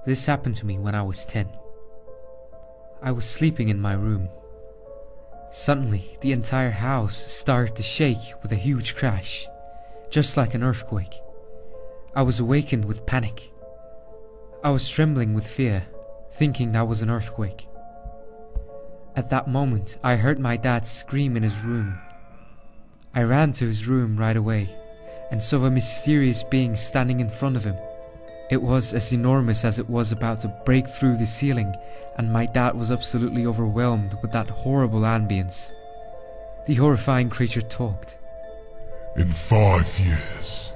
This happened to me when I was 10. I was sleeping in my room. Suddenly, the entire house started to shake with a huge crash, just like an earthquake. I was awakened with panic. I was trembling with fear, thinking that was an earthquake. At that moment, I heard my dad scream in his room. I ran to his room right away and saw a mysterious being standing in front of him. It was as enormous as it was about to break through the ceiling, and my dad was absolutely overwhelmed with that horrible ambience. The horrifying creature talked. "In 5 years,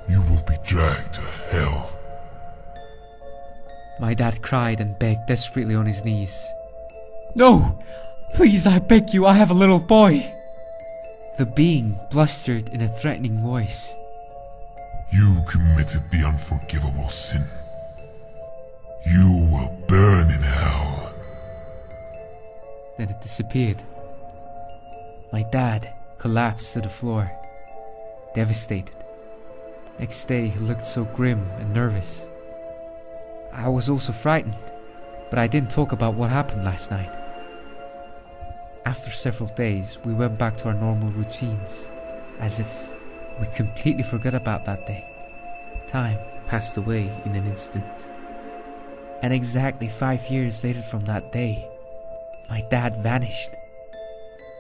you will be dragged to hell." My dad cried and begged desperately on his knees. "No! Please, I beg you, I have a little boy!" The being blustered in a threatening voice. "You committed the unforgivable sin. You will burn in hell." Then it disappeared. My dad collapsed to the floor, devastated. Next day he looked so grim and nervous. I was also frightened, but I didn't talk about what happened last night. After several days, we went back to our normal routines, as if we completely forgot about that day. Time passed away in an instant. And exactly 5 years later from that day, my dad vanished.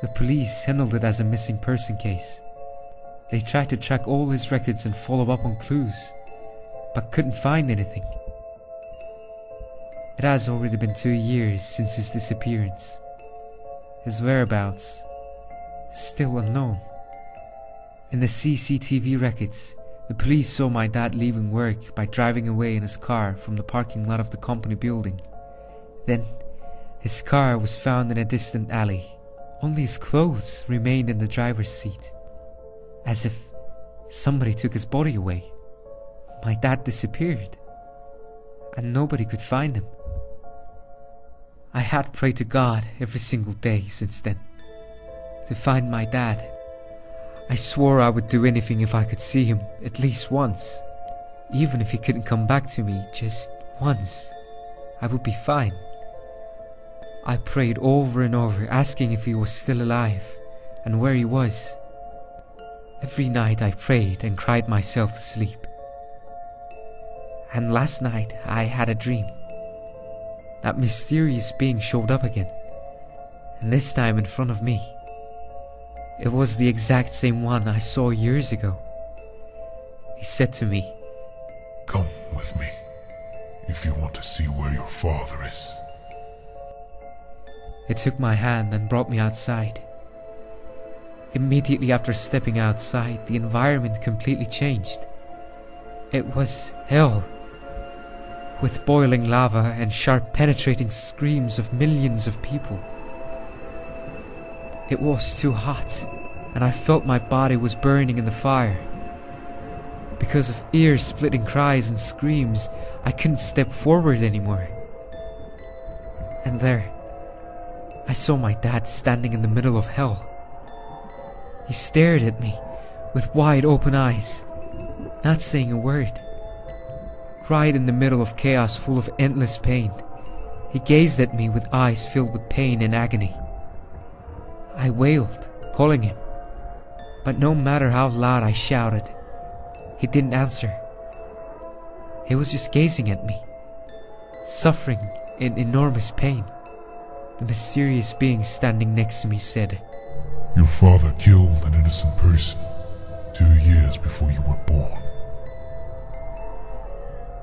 The police handled it as a missing person case. They tried to track all his records and follow up on clues, but couldn't find anything. It has already been 2 years since his disappearance. His whereabouts still unknown. In the CCTV records, the police saw my dad leaving work by driving away in his car from the parking lot of the company building. Then, his car was found in a distant alley. Only his clothes remained in the driver's seat, as if somebody took his body away. My dad disappeared, and nobody could find him. I had prayed to God every single day since then to find my dad. I swore I would do anything if I could see him at least once. Even if he couldn't come back to me just once, I would be fine. I prayed over and over, asking if he was still alive and where he was. Every night I prayed and cried myself to sleep. And last night I had a dream. That mysterious being showed up again, and this time in front of me. It was the exact same one I saw years ago. He said to me, "Come with me, if you want to see where your father is." He took my hand and brought me outside. Immediately after stepping outside, the environment completely changed. It was hell, with boiling lava and sharp penetrating screams of millions of people. It was too hot, and I felt my body was burning in the fire. Because of ear-splitting cries and screams, I couldn't step forward anymore. And there, I saw my dad standing in the middle of hell. He stared at me with wide open eyes, not saying a word. Right in the middle of chaos full of endless pain, he gazed at me with eyes filled with pain and agony. I wailed, calling him, but no matter how loud I shouted, he didn't answer. He was just gazing at me, suffering in enormous pain. The mysterious being standing next to me said, "Your father killed an innocent person 2 years before you were born.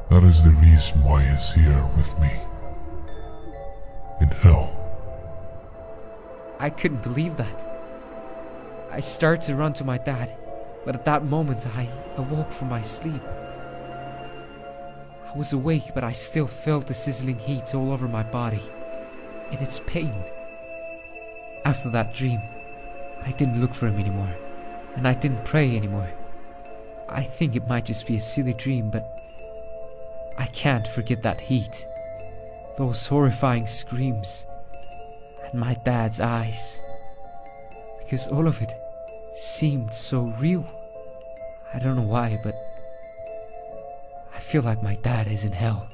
That is the reason why he is here with me, in hell." I couldn't believe that. I started to run to my dad, but at that moment I awoke from my sleep. I was awake, but I still felt the sizzling heat all over my body, and its pain. After that dream, I didn't look for him anymore, and I didn't pray anymore. I think it might just be a silly dream, but I can't forget that heat, those horrifying screams, and my dad's eyes. Because all of it seemed so real. I don't know why, but I feel like my dad is in hell.